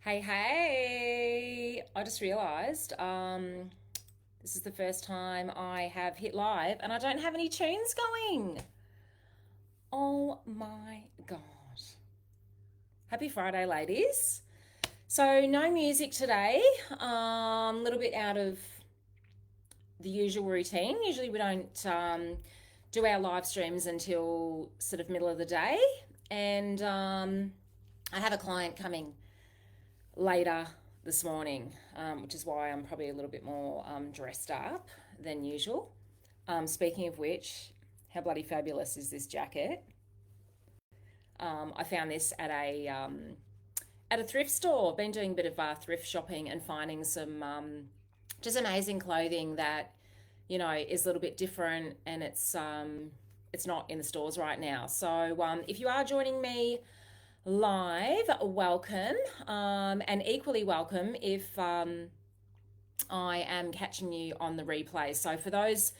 Hey, I just realised this is the first time I have hit live and I don't have any tunes going. Oh my God. Happy Friday, ladies. So, no music today. A little bit out of the usual routine. Usually, we don't do our live streams until sort of middle of the day. And I have a client coming later this morning, which is why I'm probably a little bit more dressed up than usual. Speaking of which, how bloody fabulous is this jacket? I found this at a thrift store. I've been doing a bit of thrift shopping and finding some just amazing clothing that is a little bit different, and it's not in the stores right now. So if you are joining me live, welcome, and equally welcome if I am catching you on the replay. So for those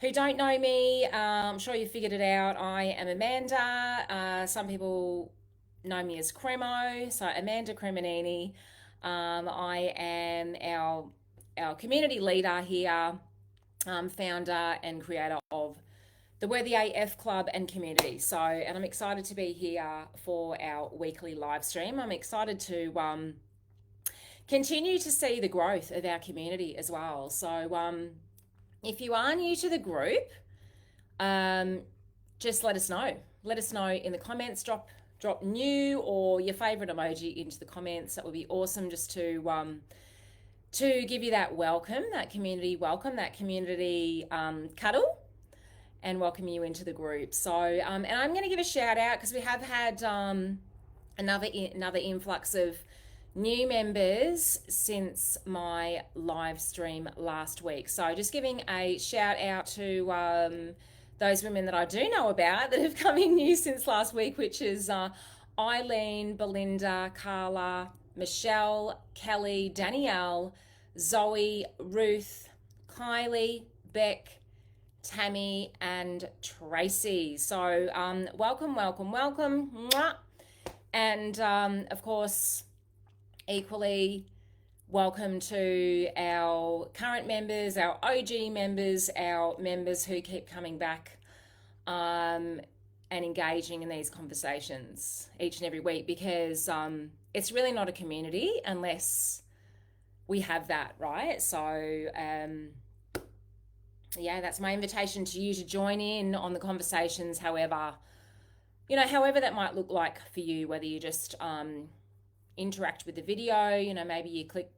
who don't know me, I'm sure you figured it out. I am Amanda. Some people know me as Cremo, so Amanda Cremonini. I am our community leader here, founder and creator of the Worthy AF Club and community. So, and I'm excited to be here for our weekly live stream. I'm excited to continue to see the growth of our community as well. So, if you are new to the group, just let us know. Let us know in the comments. Drop new or your favorite emoji into the comments. That would be awesome, just to give you that welcome, that community welcome, that community cuddle, and welcome you into the group. So, and I'm going to give a shout out because we have had another influx of new members since my live stream last week. So, just giving a shout out to those women that I do know about that have come in new since last week, which is Eileen, Belinda, Carla, Michelle, Kelly, Danielle, Zoe, Ruth, Kylie, Beck, Tammy, and Tracy. So welcome. Mwah. And of course, equally welcome to our current members, our OG members, our members who keep coming back and engaging in these conversations each and every week, because it's really not a community unless we have that, right? So yeah, that's my invitation to you to join in on the conversations, however that might look like for you, whether you just interact with the video, maybe you click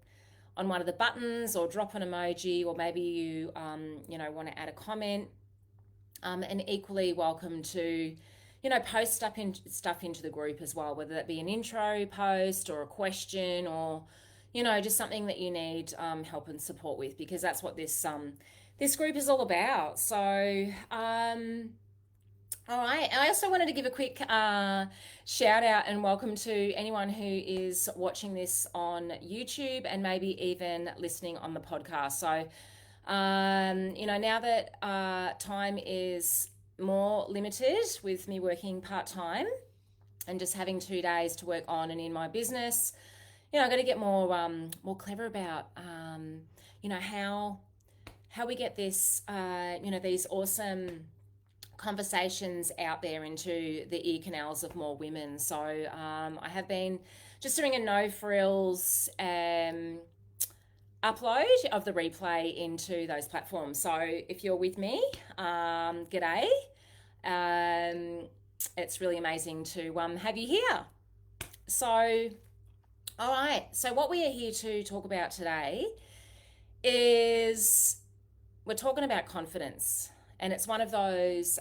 on one of the buttons or drop an emoji, or maybe you want to add a comment, and equally welcome to post stuff into the group as well, whether that be an intro post or a question, or just something that you need help and support with, because that's what this group is all about. So all right. I also wanted to give a quick shout out and welcome to anyone who is watching this on YouTube and maybe even listening on the podcast. So, now that time is more limited with me working part-time and just having 2 days to work on and in my business, I've got to get more clever about, how we get this, these awesome conversations out there into the ear canals of more women. So I have been just doing a no frills upload of the replay into those platforms. So if you're with me, g'day. It's really amazing to have you here. So, all right. So what we are here to talk about today is we're talking about confidence. And it's one of those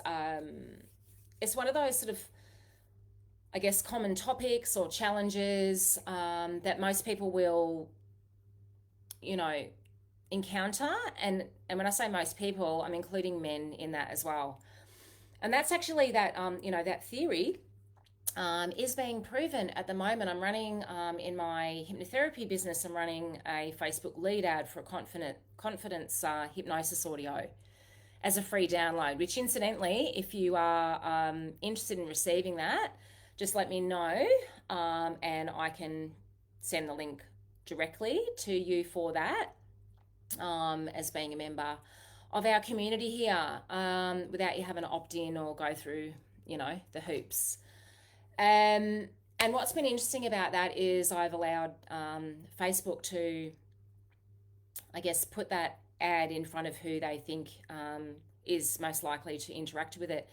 sort of, I guess, common topics or challenges that most people will, encounter. And when I say most people, I'm including men in that as well. And that's actually that, that theory is being proven at the moment. I'm running in my hypnotherapy business, I'm running a Facebook lead ad for a confidence hypnosis audio as a free download, which incidentally, if you are interested in receiving that, just let me know and I can send the link directly to you for that, as being a member of our community here, without you having to opt in or go through, the hoops. And what's been interesting about that is I've allowed Facebook to, I guess, put that ad in front of who they think is most likely to interact with it.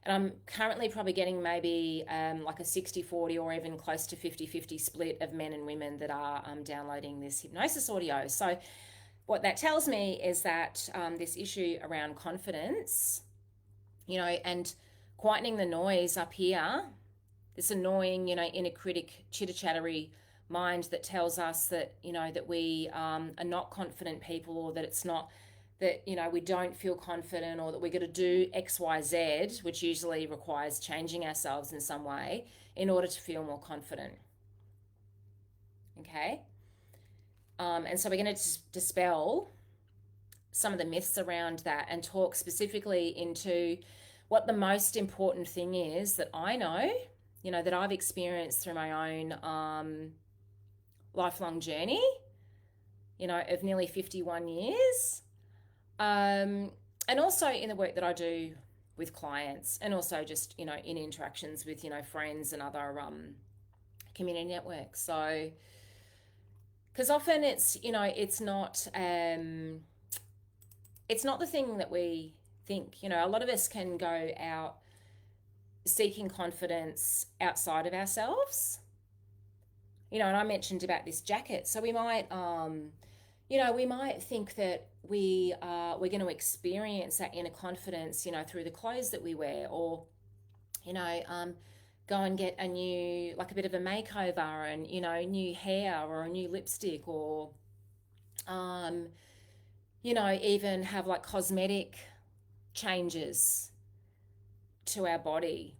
And I'm currently probably getting maybe like a 60-40 or even close to 50-50 split of men and women that are downloading this hypnosis audio. So what that tells me is that this issue around confidence, and quietening the noise up here, this annoying, inner critic, chitter-chattery mind that tells us that, that we are not confident people, or that it's not, that, we don't feel confident, or that we're going to do X, Y, Z, which usually requires changing ourselves in some way in order to feel more confident. Okay? And so we're going to dispel some of the myths around that and talk specifically into what the most important thing is that I know, that I've experienced through my own lifelong journey, of nearly 51 years. And also in the work that I do with clients, and also just, in interactions with, friends and other community networks. So, because often it's, it's not the thing that we think. A lot of us can go out seeking confidence outside of ourselves. And I mentioned about this jacket. So we might, we might think that we're going to experience that inner confidence, through the clothes that we wear, or, go and get a bit of a makeover and, new hair or a new lipstick, or, even have like cosmetic changes to our body.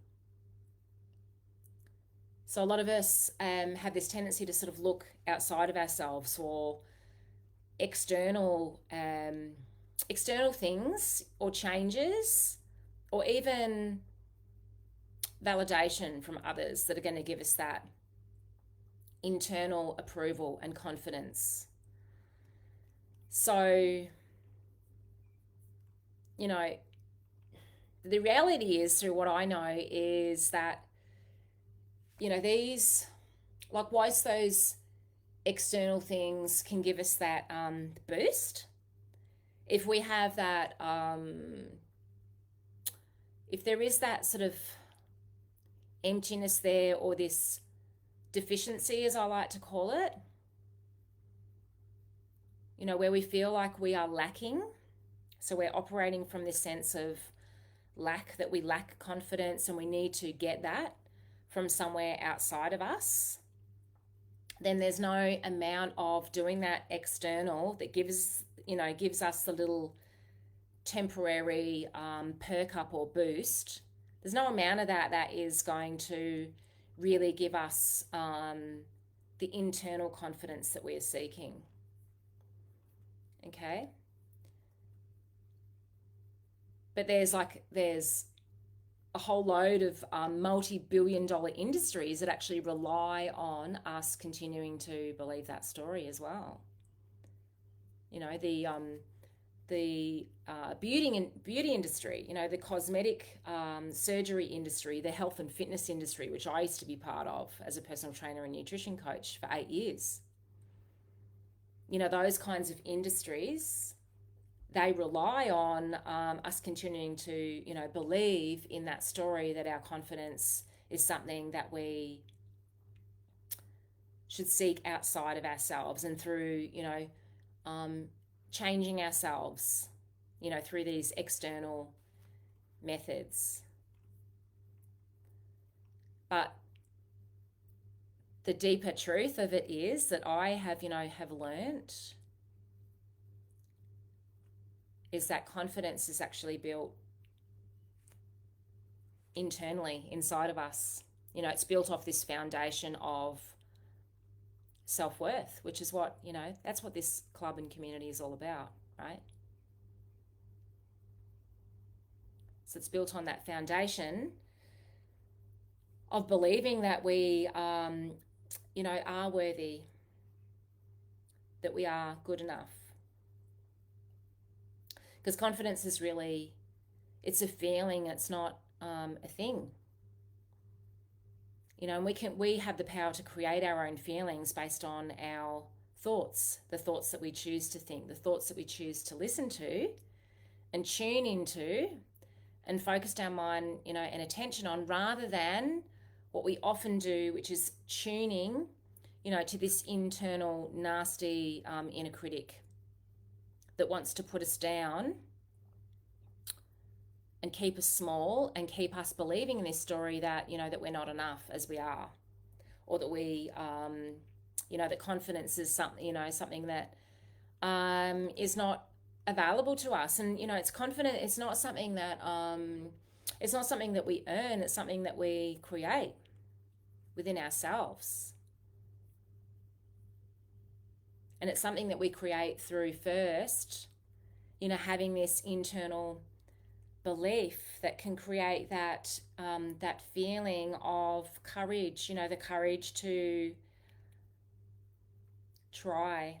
So a lot of us have this tendency to sort of look outside of ourselves for external things or changes, or even validation from others that are going to give us that internal approval and confidence. So, the reality is, through what I know, is that, these, like, whilst those external things can give us that boost, if we have that, if there is that sort of emptiness there, or this deficiency, as I like to call it, where we feel like we are lacking. So we're operating from this sense of lack, that we lack confidence and we need to get that from somewhere outside of us. Then there's no amount of doing that external that gives us the little temporary perk up or boost. There's no amount of that is going to really give us the internal confidence that we're seeking. Okay? But there's a whole load of multi-billion-dollar industries that actually rely on us continuing to believe that story as well. The beauty industry, the cosmetic surgery industry, the health and fitness industry, which I used to be part of as a personal trainer and nutrition coach for 8 years. Those kinds of industries, they rely on us continuing to, believe in that story, that our confidence is something that we should seek outside of ourselves, and through, changing ourselves, through these external methods. But the deeper truth of it is that I have learnt is that confidence is actually built internally inside of us. It's built off this foundation of self-worth, which is what, that's what this club and community is all about, right? So it's built on that foundation of believing that we, are worthy, that we are good enough. Because confidence is really, it's a feeling, it's not a thing. And we have the power to create our own feelings based on our thoughts, the thoughts that we choose to think, the thoughts that we choose to listen to and tune into and focus our mind, and attention on, rather than what we often do, which is tuning, to this internal nasty inner critic that wants to put us down and keep us small and keep us believing in this story that, that we're not enough as we are, or that we, that confidence is something, something that is not available to us. And, it's confident. It's not something that, we earn. It's something that we create within ourselves. And it's something that we create through first, having this internal belief that can create that that feeling of courage, the courage to try,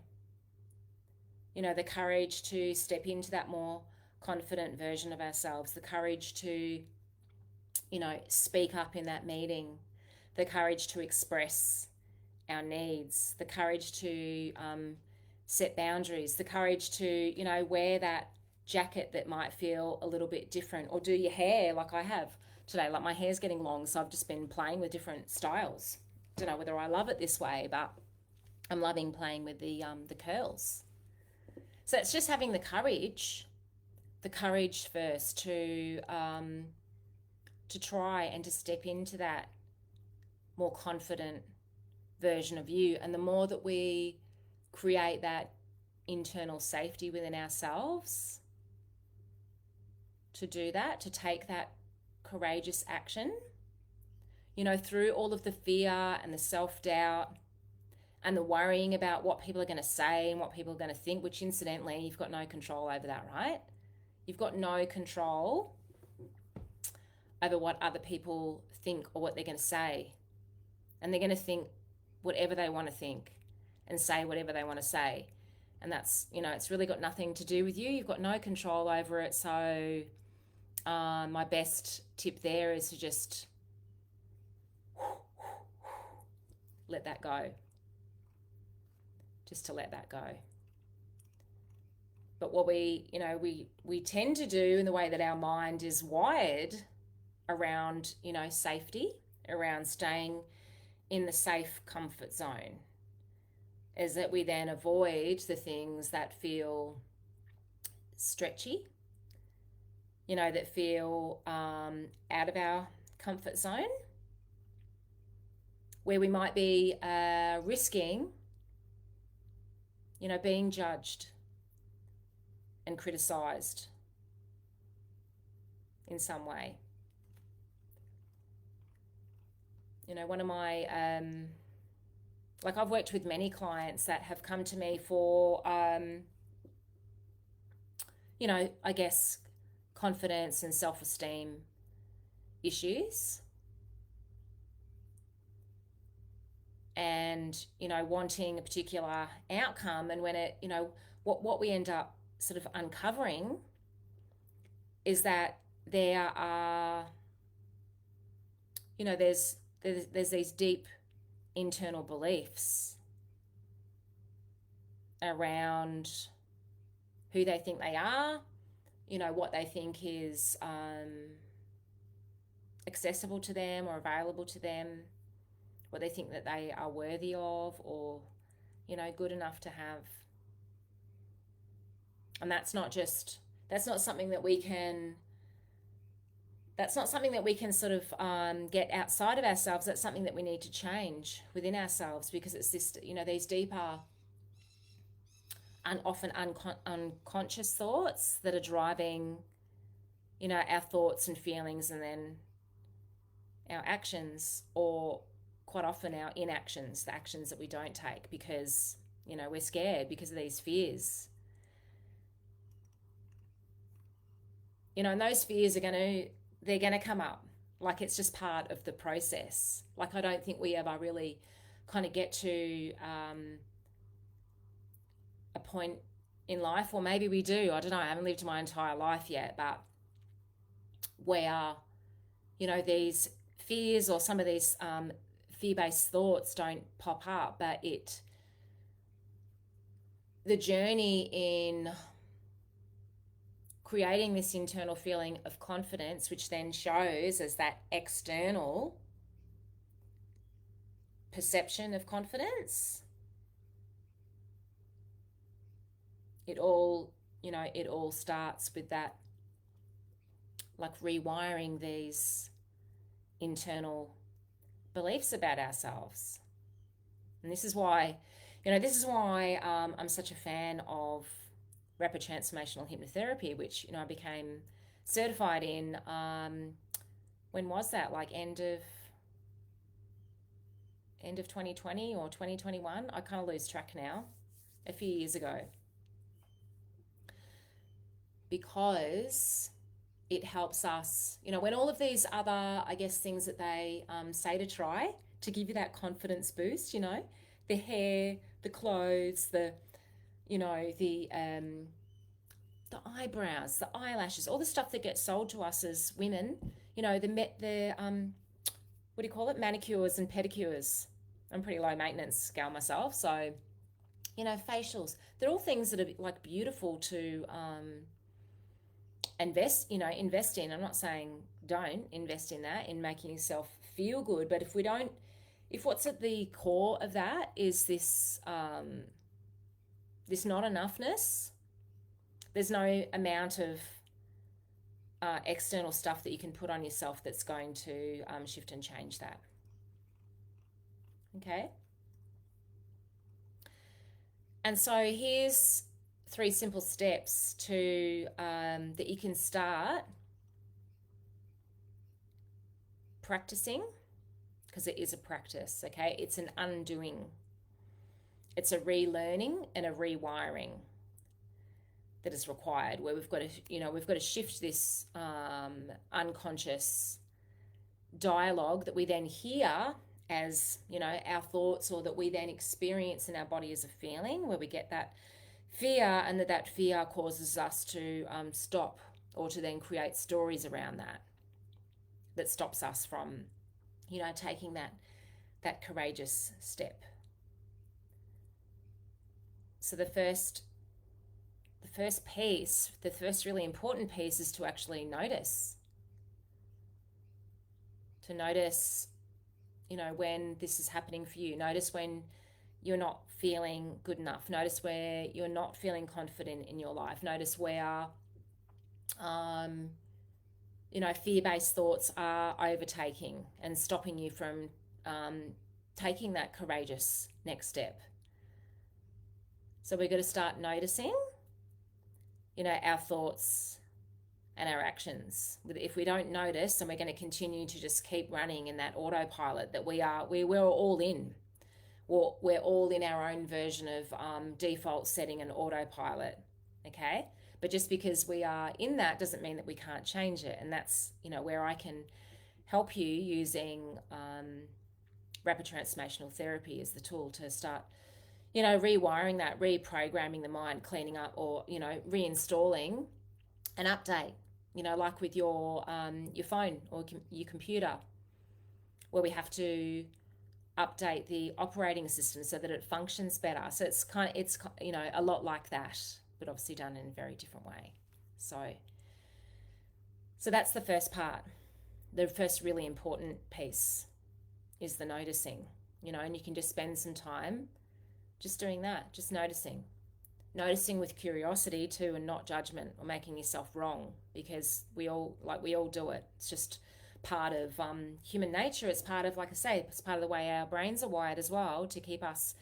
the courage to step into that more confident version of ourselves, the courage to, speak up in that meeting, the courage to express our needs, the courage to set boundaries, the courage to, wear that jacket that might feel a little bit different, or do your hair like I have today. Like, my hair's getting long, so I've just been playing with different styles. Don't know whether I love it this way, but I'm loving playing with the curls. So it's just having the courage first to try and to step into that more confident version of you. And the more that we create that internal safety within ourselves to do that, to take that courageous action, through all of the fear and the self-doubt and the worrying about what people are going to say and what people are going to think, which incidentally, you've got no control over that, right? You've got no control over what other people think or what they're going to say. And they're going to think whatever they want to think and say whatever they want to say. And that's, it's really got nothing to do with you. You've got no control over it. So my best tip there is to just let that go. Just to let that go. But what we tend to do in the way that our mind is wired around, safety, around staying in the safe comfort zone, is that we then avoid the things that feel stretchy, that feel out of our comfort zone, where we might be risking, being judged and criticized in some way. One of my, I've worked with many clients that have come to me for, I guess, confidence and self-esteem issues. And, wanting a particular outcome. And when it, what we end up sort of uncovering is that there are, there's these deep internal beliefs around who they think they are, what they think is accessible to them or available to them, what they think that they are worthy of or, good enough to have. And that's not something that we can sort of get outside of ourselves. That's something that we need to change within ourselves, because it's this, these deeper and often unconscious thoughts that are driving, our thoughts and feelings, and then our actions, or quite often our inactions, the actions that we don't take because, we're scared because of these fears. And those fears they're going to come up. Like, it's just part of the process. Like, I don't think we ever really kind of get to a point in life, or maybe we do, I don't know, I haven't lived my entire life yet, but where, you know, these fears or some of these fear-based thoughts don't pop up, but the journey in creating this internal feeling of confidence, which then shows as that external perception of confidence, it all, you know, it all starts with that, like rewiring these internal beliefs about ourselves. And this is why, you know, this is why I'm such a fan of rapid transformational hypnotherapy, which, you know, I became certified in, when was that? Like end of 2020 or 2021. I kind of lose track now, a few years ago, because it helps us, you know, when all of these other, I guess, things that they say to try to give you that confidence boost, you know, the hair, the clothes, the, you know, the eyebrows, the eyelashes, all the stuff that gets sold to us as women, you know, the what do you call it, manicures and pedicures. I'm pretty low maintenance gal myself, so, you know, facials, they're all things that are like beautiful to invest in. I'm not saying don't invest in that, in making yourself feel good, but if what's at the core of that is this this not enoughness, there's no amount of external stuff that you can put on yourself that's going to shift and change that. Okay. And so here's 3 simple steps to that you can start practicing, because it is a practice. Okay, it's an undoing, it's a relearning and a rewiring that is required, where we've got to, you know, we've got to shift this unconscious dialogue that we then hear as, you know, our thoughts, or that we then experience in our body as a feeling, where we get that fear, and that fear causes us to stop, or to then create stories around that stops us from, you know, taking that courageous step. So the first piece, the first really important piece, is to actually notice. To notice, you know, when this is happening for you. Notice when you're not feeling good enough. Notice where you're not feeling confident in your life. Notice where, you know, fear-based thoughts are overtaking and stopping you from taking that courageous next step. So we're going to start noticing, you know, our thoughts and our actions. If we don't notice, then we're going to continue to just keep running in that autopilot that we're all in. We're all in our own version of default setting and autopilot, okay? But just because we are in that doesn't mean that we can't change it. And that's, you know, where I can help you using rapid transformational therapy as the tool to start, you know, rewiring that, reprogramming the mind, cleaning up, or, you know, reinstalling an update, you know, like with your phone or your computer, where we have to update the operating system so that it functions better. So it's you know, a lot like that, but obviously done in a very different way. So that's the first part. The first really important piece is the noticing, you know, and you can just spend some time just doing that, just noticing with curiosity too, and not judgment or making yourself wrong, because we all do it. It's just part of human nature. It's part of, like I say, it's part of the way our brains are wired as well, to keep us,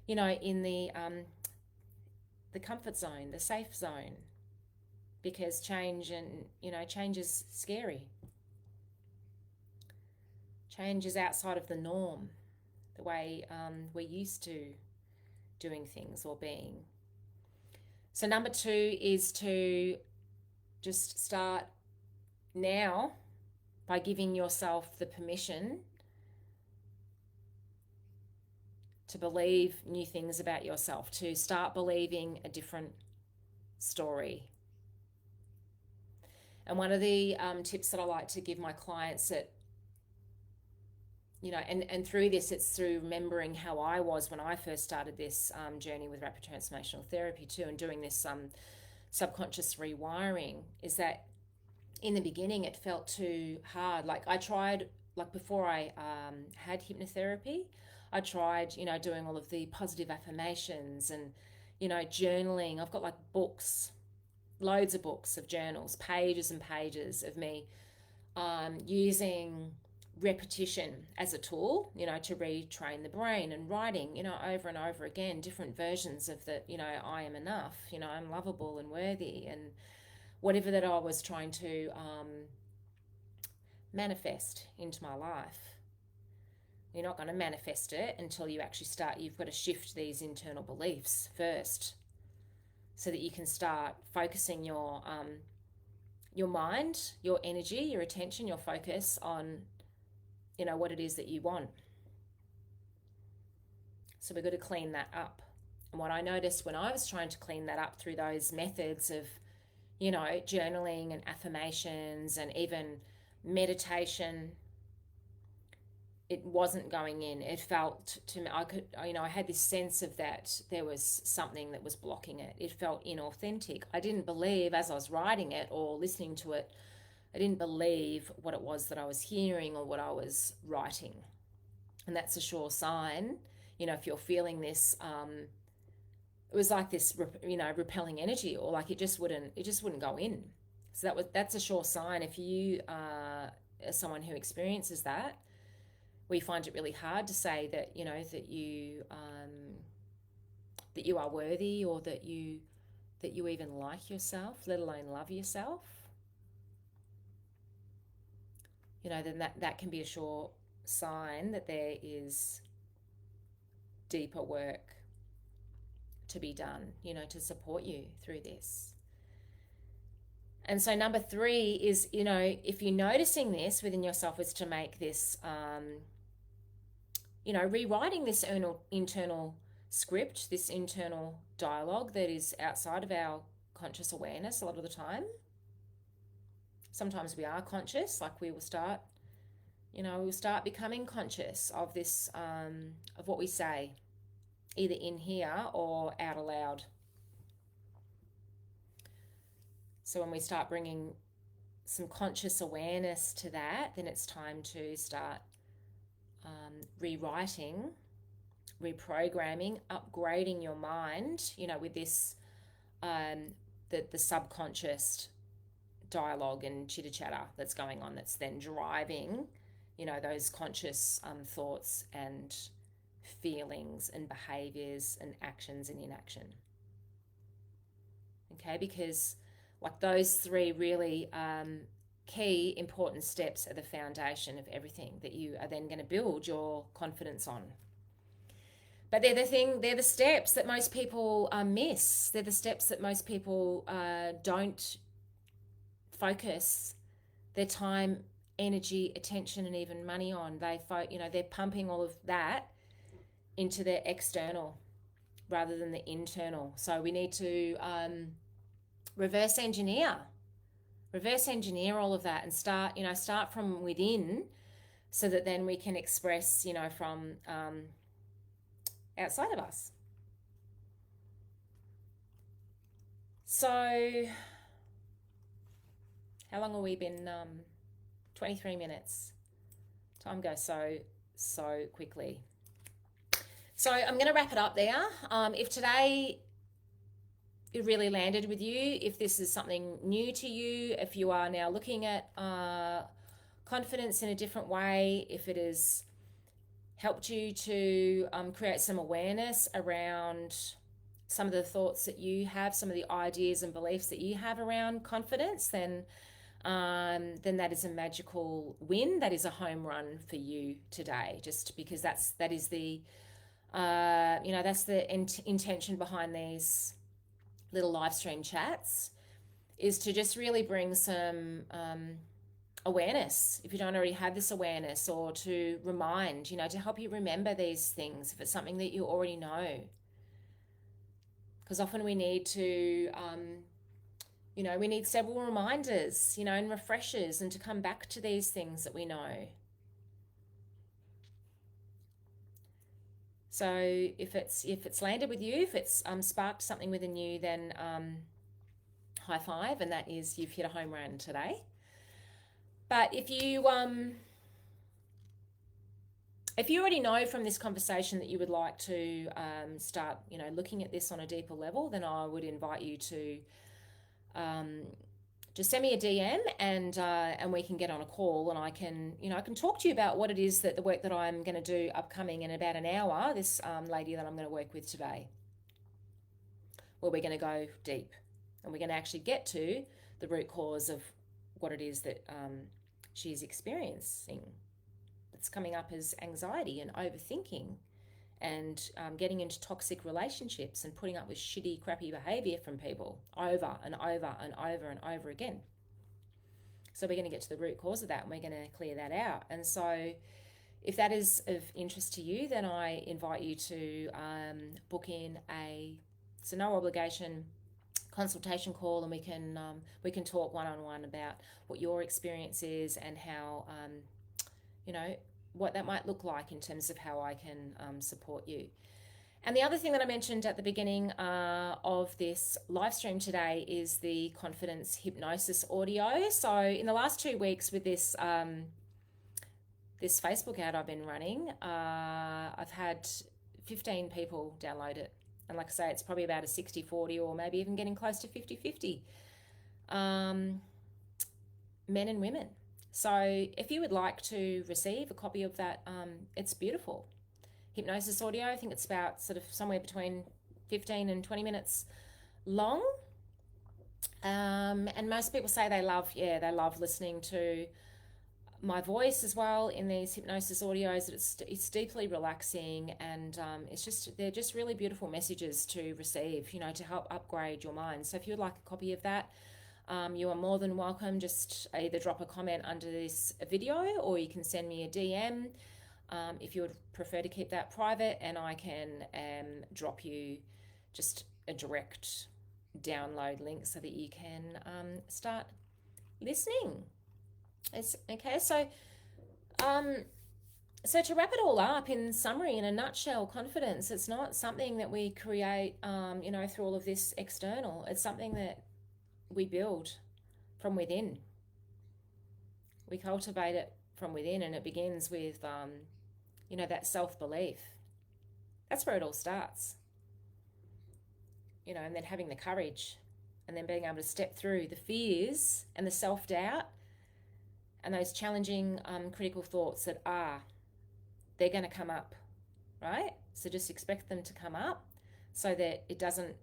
you know, in the comfort zone, the safe zone, because change is scary. Change is outside of the norm, the way we're used to doing things or being. So number 2 is to just start now by giving yourself the permission to believe new things about yourself, to start believing a different story. And one of the tips that I like to give my clients that, and through this, it's through remembering how I was when I first started this journey with rapid transformational therapy too, and doing this subconscious rewiring, is that in the beginning it felt too hard. Like I tried, like before I had hypnotherapy, I tried, doing all of the positive affirmations and, journaling. I've got like books, loads of books of journals, pages and pages of me using repetition as a tool, to retrain the brain, and writing, over and over again, different versions of that, I am enough, I'm lovable and worthy, and whatever that I was trying to manifest into my life. You're not going to manifest it until you actually start. You've got to shift these internal beliefs first, so that you can start focusing your mind, your energy, your attention, your focus on, what it is that you want. So we've got to clean that up. And what I noticed when I was trying to clean that up through those methods of, journaling and affirmations and even meditation, it wasn't going in. It felt to me, I had this sense of that there was something that was blocking it. It felt inauthentic. I didn't believe, as I was writing it or listening to it, I didn't believe what it was that I was hearing or what I was writing. And that's a sure sign, if you're feeling this, it was like this, repelling energy, or like it just wouldn't go in. So that's a sure sign. If you are someone who experiences that, we find it really hard to say that, that you are worthy, or that you even like yourself, let alone love yourself, then that can be a sure sign that there is deeper work to be done, to support you through this. And so number 3 is, if you're noticing this within yourself, is to make this, rewriting this internal script, this internal dialogue that is outside of our conscious awareness a lot of the time. Sometimes we are conscious, like we will start becoming conscious of this, of what we say, either in here or out aloud. So when we start bringing some conscious awareness to that, then it's time to start rewriting, reprogramming, upgrading your mind, with this, the subconscious dialogue and chitter chatter that's going on, that's then driving, those conscious thoughts and feelings and behaviors and actions and inaction. Okay, because like those 3 really key important steps are the foundation of everything that you are then going to build your confidence on. But they're the steps that most people miss. They're the steps that most people don't focus their time, energy, attention, and even money on. They're pumping all of that into their external rather than the internal. So we need to reverse engineer all of that and start from within, so that then we can express, from outside of us. So how long have we been? 23 minutes. Time goes so quickly. So I'm going to wrap it up there. If today it really landed with you, if this is something new to you, if you are now looking at confidence in a different way, if it has helped you to create some awareness around some of the thoughts that you have, some of the ideas and beliefs that you have around confidence, then that is a magical win. That is a home run for you today, just because that is the that's the intention behind these little live stream chats, is to just really bring some awareness, if you don't already have this awareness, or to remind, to help you remember these things if it's something that you already know. Because often we need to, we need several reminders, and refreshers, and to come back to these things that we know. So if it's landed with you, if it's sparked something within you, then high five, and that is, you've hit a home run today. But if you already know from this conversation that you would like to start, looking at this on a deeper level, then I would invite you to just send me a DM, and we can get on a call, and I can talk to you about what it is, that the work that I'm going to do upcoming in about an hour, this lady that I'm going to work with today, where we're going to go deep, and we're going to actually get to the root cause of what it is that she's experiencing, that's coming up as anxiety and overthinking, and getting into toxic relationships and putting up with shitty, crappy behavior from people over and over and over and over again. So we're going to get to the root cause of that, and we're going to clear that out. And so if that is of interest to you, then I invite you to book in it's a no obligation consultation call, and we can talk one-on-one about what your experience is, and how what that might look like in terms of how I can support you. And the other thing that I mentioned at the beginning of this live stream today is the confidence hypnosis audio. So in the last 2 weeks with this this Facebook ad I've been running, I've had 15 people download it. And like I say, it's probably about a 60-40, or maybe even getting close to 50-50, men and women. So if you would like to receive a copy of that, it's beautiful. Hypnosis audio, I think it's about sort of somewhere between 15 and 20 minutes long. And most people say they love listening to my voice as well in these hypnosis audios, that it's deeply relaxing, and they're just really beautiful messages to receive, to help upgrade your mind. So if you would like a copy of that, you are more than welcome. Just either drop a comment under this video, or you can send me a DM if you would prefer to keep that private, and I can drop you just a direct download link so that you can start listening. It's okay. So to wrap it all up, in summary, in a nutshell, confidence, it's not something that we create through all of this external. It's something that we build from within. We cultivate it from within, and it begins with that self-belief. That's where it all starts. And then having the courage, and then being able to step through the fears and the self-doubt and those challenging critical thoughts that they're going to come up, right? So just expect them to come up, so that it doesn't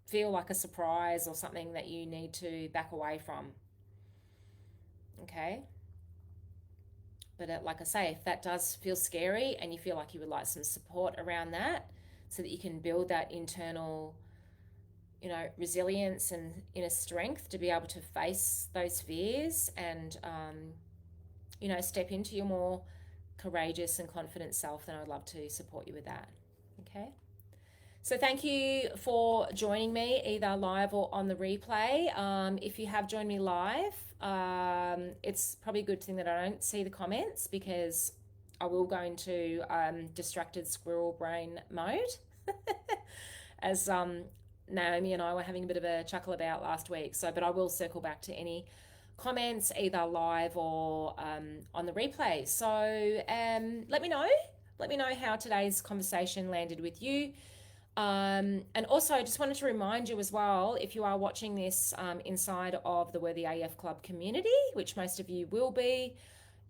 feel like a surprise or something that you need to back away from. Okay? But like I say, if that does feel scary, and you feel like you would like some support around that, so that you can build that internal resilience and inner strength to be able to face those fears, and step into your more courageous and confident self, then I'd love to support you with that. Okay? So thank you for joining me, either live or on the replay. If you have joined me live, it's probably a good thing that I don't see the comments, because I will go into distracted squirrel brain mode, as Naomi and I were having a bit of a chuckle about last week. But I will circle back to any comments, either live or on the replay. So let me know how today's conversation landed with you. And also, I just wanted to remind you as well, if you are watching this inside of the Worthy AF Club community, which most of you will be,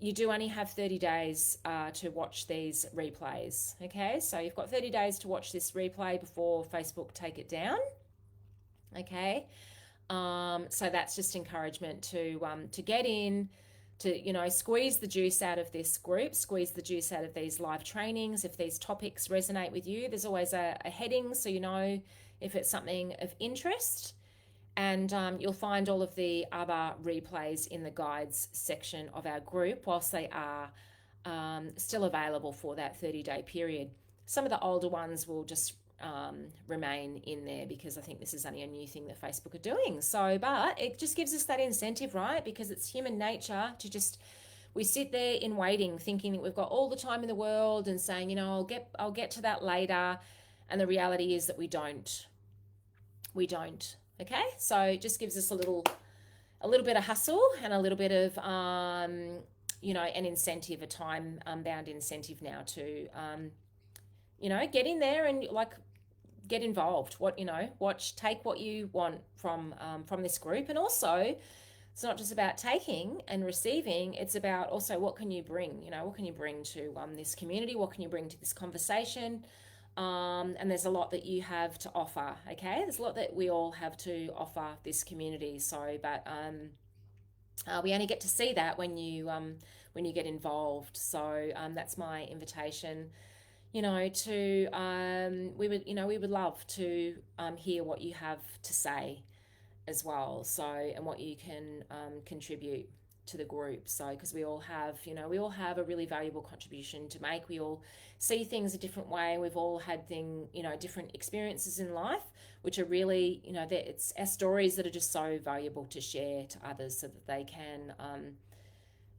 you do only have 30 days to watch these replays. Okay, so you've got 30 days to watch this replay before Facebook take it down. Okay, so that's just encouragement to get in, to squeeze the juice out of this group, squeeze the juice out of these live trainings. If these topics resonate with you, there's always a heading, so if it's something of interest. And you'll find all of the other replays in the guides section of our group, whilst they are still available for that 30-day period. Some of the older ones will just remain in there because I think this is only a new thing that Facebook are doing. So, but it just gives us that incentive, right? Because it's human nature to just, we sit there in waiting, thinking that we've got all the time in the world and saying, you know, I'll get to that later. And the reality is that we don't. Okay, so it just gives us a little bit of hustle and a little bit of you know, an incentive, a time bound incentive now to you know, get in there and like get involved. What, you know, take what you want from this group. And also, it's not just about taking and receiving, it's about also what can you bring, you know, what can you bring to this community, what can you bring to this conversation. And there's a lot that you have to offer, okay? There's a lot that we all have to offer this community. So, but we only get to see that when you get involved. So that's my invitation, you know, to we would love to hear what you have to say as well. So, and what you can contribute to the group. So, because we all have a really valuable contribution to make. We all see things a different way. We've all had different experiences in life, which are really, you know, it's our stories that are just so valuable to share to others so that they can,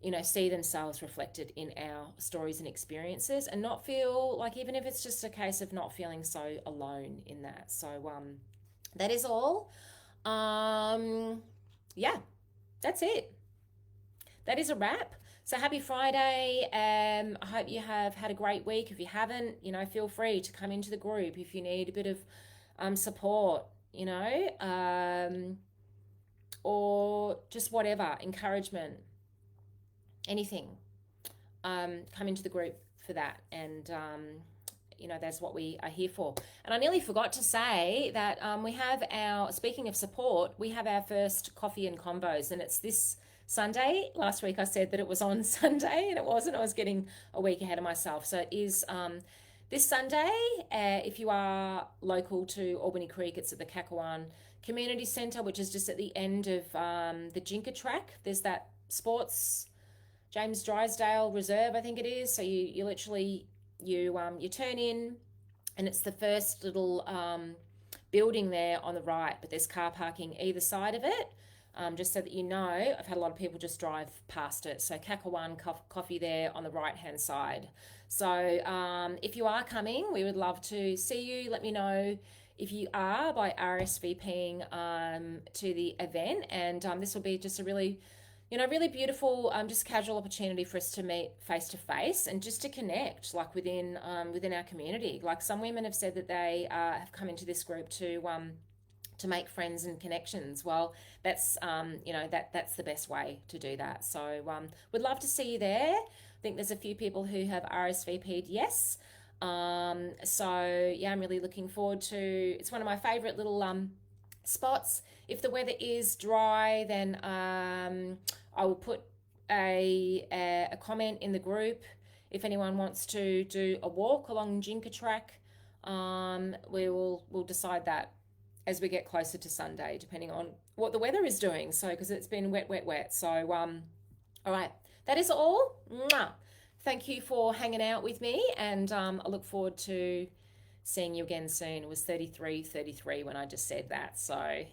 you know, see themselves reflected in our stories and experiences and not feel like, even if it's just a case of not feeling so alone in that. So, that is all. Yeah, that's it. That is a wrap. So happy Friday. I hope you have had a great week. If you haven't, you know, feel free to come into the group if you need a bit of support, you know, or just whatever, encouragement, anything. Come into the group for that. And, you know, that's what we are here for. And I nearly forgot to say that we have speaking of support, we have our first coffee and combos, and it's this Sunday. Last week I said that it was on Sunday and it wasn't. I was getting a week ahead of myself. So it is this Sunday. If you are local to Albany Creek, it's at the Kakawan Community Centre, which is just at the end of the Jinka track. There's that sports James Drysdale Reserve, I think it is. So you literally you turn in, and it's the first little building there on the right, but there's car parking either side of it. Just so that you know, I've had a lot of people just drive past it. So Kakawan Coffee there on the right-hand side. So if you are coming, we would love to see you. Let me know if you are by RSVPing to the event. And this will be just a really, you know, really beautiful, just casual opportunity for us to meet face to face and just to connect, like within our community. Like some women have said that they have come into this group to make friends and connections. Well, that's you know, that's the best way to do that. So we'd love to see you there. I think there's a few people who have RSVP'd yes. So yeah, I'm really looking forward to. It's one of my favorite little spots. If the weather is dry, then I will put a comment in the group if anyone wants to do a walk along Jinka track. We'll decide that as we get closer to Sunday, depending on what the weather is doing. So, because it's been wet. So, all right, that is all. Mwah. Thank you for hanging out with me, and I look forward to seeing you again soon. It was 33 when I just said that. So,